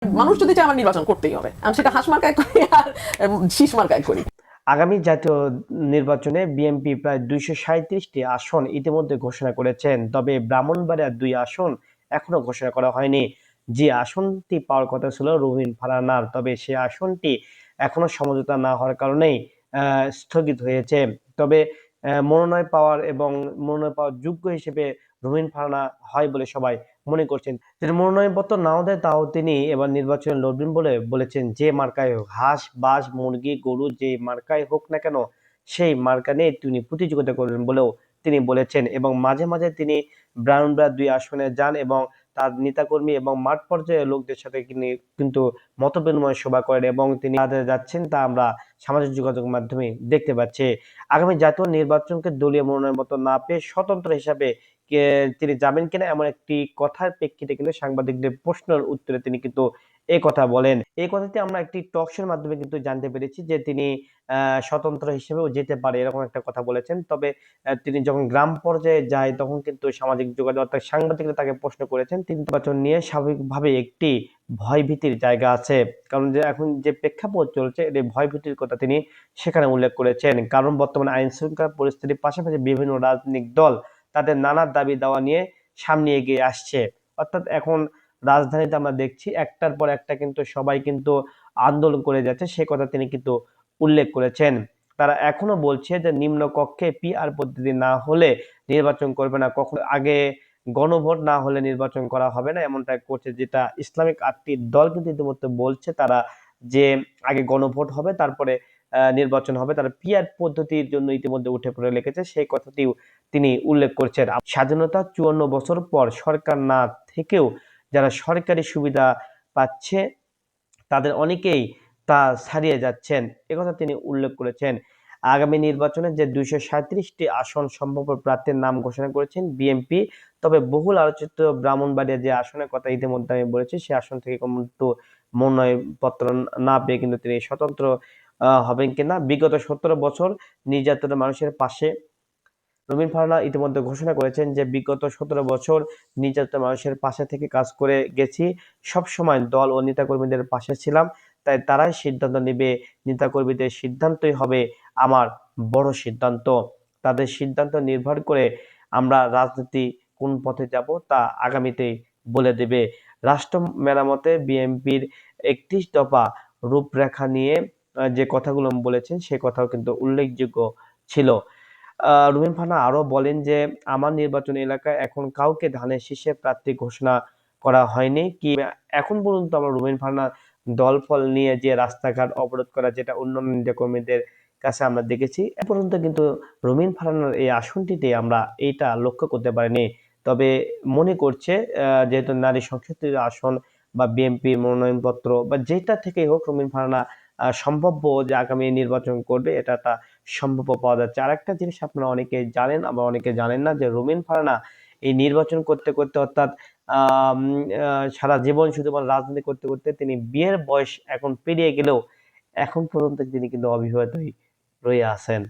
মানুষ যদি চায় আমার নির্বাচন করতেই হবে, আমি সেটা হাঁস মার্কায় করি আর শীষ মার্কায় করি। আগামী জাতীয় নির্বাচনে বিএনপি প্রায় 237টি আসন ইতিমধ্যে ঘোষণা করেছেন, তবে ব্রাহ্মণবাড়িয়ার 2 আসন এখনো ঘোষণা করা হয়নি। যে আসনটি পাওয়ার কথা ছিল রুমিন ফারহানার, তবে সে আসনটি এখনো সমঝোতা না হওয়ার কারণেই স্থগিত হয়েছে। তবে মনোনয়ন পাওয়ার যোগ্য হিসেবে রুমিন ফারহানা হয় বলে সবাই মনে করছেন। যদি মনোনয়নপত্র নাও দেয় তাও তিনি এবার নির্বাচনে লড়বেন বলে বলেছেন। যে মার্কায় হোক, হাঁস বাস মুরগি গরু যে মার্কায় হোক না কেন সেই মার্কা নিয়ে তিনি প্রতিযোগিতা করবেন বলেও তিনি বলেছেন। এবং মাঝে মাঝে তিনি ব্রাহ্মণবাড়িয়া 2 আসনে যান এবং তার নেতাকর্মী এবং মাঠ পর্যায়ে লোকদের সাথে তিনি কিন্তু মত বিনিময় সভা করেন এবং তিনি যাচ্ছেন তা আমরা সামাজিক যোগাযোগ মাধ্যমে দেখতে পাচ্ছি। আগামী জাতীয় নির্বাচনকে দলীয় মনোনয়নপত্র না পেয়ে স্বতন্ত্র হিসাবে তিনি যাবেন কিনা এমন একটি কথার প্রেক্ষিতে কিন্তু সাংবাদিকদের প্রশ্নের উত্তরে তিনি কিন্তু এই কথা বলেন। এই কথাটি আমরা একটি টক শোর মাধ্যমে কিন্তু জানতে পেরেছি যে তিনি স্বতন্ত্র হিসেবেও যেতে পারে এরকম একটা কথা বলেছেন। তবে তিনি যখন গ্রাম পর্যায়ে যায় তখন কিন্তু সামাজিক যোগাযোগ অর্থাৎ সাংবাদিকরা তাকে প্রশ্ন করেছেন, তিনি নির্বাচন নিয়ে স্বাভাবিকভাবে একটি ভয় ভীতির জায়গা আছে। কারণ যে এখন যে প্রেক্ষাপট চলছে এই ভয় ভীতির কথা তিনি সেখানে উল্লেখ করেছেন। কারণ বর্তমানে আইন শৃঙ্খলা পরিস্থিতির পাশাপাশি বিভিন্ন রাজনৈতিক দল তাদের নানা দাবি দাওয়া নিয়ে সামনে এগিয়ে আসছে। অর্থাৎ এখন রাজধানীতে আমরা দেখছি একটার পর একটা কিন্তু সবাই কিন্তু আন্দোলন করে যাচ্ছে, সে কথা তিনি কিন্তু উল্লেখ করেছেন। তারা এখনো বলছে যে নিম্ন কক্ষে পিআর পদ্ধতি না হলে নির্বাচন করবে না, কখনো আগে গণভোট না হলে নির্বাচন করা হবে না, এমনটা করছে। যেটা ইসলামিক 8টি দল কিন্তু ইতিমধ্যে বলছে তারা যে আগে গণভোট হবে তারপরে নির্বাচন হবে। তারা পিআর পদ্ধতির জন্য ইতিমধ্যে উঠে পড়ে লেগেছে, সেই কথাটিও তিনি উল্লেখ করছেন। স্বাধীনতা 54 বছর পর সরকার না থেকেও যারা সরকারি সুবিধা পাচ্ছে তাদের অনেকেই তা ছাড়িয়ে যাচ্ছেন, একথা তিনি উল্লেখ করেছেন। আগামী নির্বাচনে যে 237টি আসন সম্ভাব্য প্রার্থীর নাম ঘোষণা করেছেন বিএনপি। তবে বহুল আলোচিত ব্রাহ্মণবাড়িয়া যে আসনের কথা ইতিমধ্যে আমি বলেছি সেই আসন থেকে কিন্তু মনোনয়নপত্র না পেয়ে কিন্তু তিনি স্বতন্ত্র হবেন কিনা। বিগত 17 বছর নির্যাতনের মানুষের পাশে রুমিন ফারহানা ইতিমধ্যে ঘোষণা করেছেন যে বিগত 17 বছর নির্যাতিত মানুষের পাশে থেকে কাজ করে গেছি, সব সময় দল ও নেতাকর্মীদের পাশে ছিলাম, তাই তারাই সিদ্ধান্ত নেবে, নেতাকর্মীদের সিদ্ধান্তই হবে আমার বড় সিদ্ধান্ত, তাদের সিদ্ধান্ত নির্ভর করে আমরা রাজনীতি কোন পথে যাব তা আগামীতেই বলে দেবে। রাষ্ট্র মেরামতে বিএনপির 31 দফা রূপরেখা নিয়ে যে কথাগুলো বলেছেন সে কথাও কিন্তু উল্লেখযোগ্য ছিল। রুমিন ফারহানা আরো বলেন যে আমার নির্বাচনী এলাকায় এখন কাউকে ধানের শীষে প্রার্থী ঘোষণা করা হয়নি কি এখন পর্যন্ত আমরা রুমিন ফারহানা দল ফল নিয়ে যে রাস্তাঘাট অবরোধ করা যেটা অন্যান্য নেতাকর্মীদের কাছে আমরা দেখেছি, এ পর্যন্ত কিন্তু রুমিন ফারহানার এই আসনটিতে আমরা এইটা লক্ষ্য করতে পারিনি। তবে মনে করছে যেহেতু নারী সংসদের আসন বা বিএনপির মনোনয়নপত্র বা যেটা থেকেই হোক রুমিন ফারহানা সম্ভাব্য যে আগামী নির্বাচন করবে এটা তা সম্ভাব্য পাওয়া যাচ্ছে। আরেকটা জিনিস আপনারা অনেকে জানেন আবার অনেকে জানেন না যে রুমিন ফারহানা এই নির্বাচন করতে করতে অর্থাৎ আম, সারা জীবন শুধুমাত্র রাজনীতি করতে করতে তিনি বিয়ের বয়স এখন পেরিয়ে গেলেও এখন পর্যন্ত তিনি কিন্তু অবিবাহিতই রয়ে আছেন।